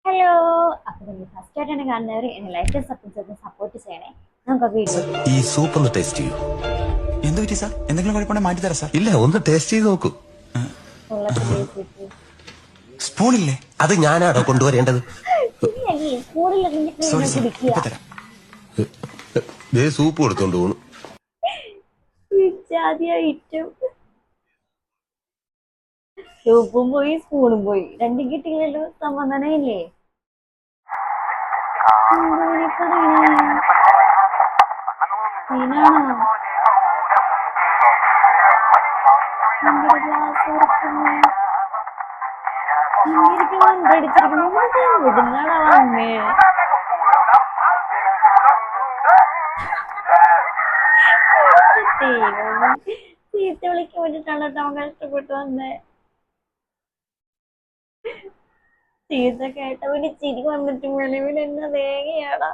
Hello. അപ്പൊ നിങ്ങൾ first ആയിട്ടാണ് കാണുന്നവർ എന്നെ ലൈക്ക് സപ്പോർട്ട് ചെയ്യണേ. നമുക്ക് വീഡിയോ ഈ സൂപ്പ് ഒന്ന് ടേസ്റ്റ് ചെയ്യൂ. എന്ത് പറ്റി സാർ? എന്തെങ്കിലും കുഴപ്പമുണ്ടെങ്കിൽ മാറ്റി തരാം സാർ. ഇല്ല, ഒന്ന് ടേസ്റ്റ് ചെയ്ത് നോക്കൂ. സ്പൂണില്ലേ? അത് ഞാനാണോ കൊണ്ടുവരേണ്ടത്? സോറി സാർ, കുടിക്കുക. ഇപ്പൊ തരാം. ദേ സൂപ്പ് കൊടുത്തോണ്ട് പോണു. സൂപ്പും പോയി സ്പൂണും പോയി, രണ്ടും കിട്ടിയില്ലല്ലോ. സമാധാനം ഇല്ലേ? ചീത്ത വിളിക്കാൻ വേണ്ടിട്ടാണ് കേട്ടോ അവൻ കഷ്ടപ്പെട്ടു വന്നേ. ചീത്ത കേട്ടവന് ചിരി വന്നിട്ട് വെളിവിൽ എന്നെ തേങ്ങയാടാ.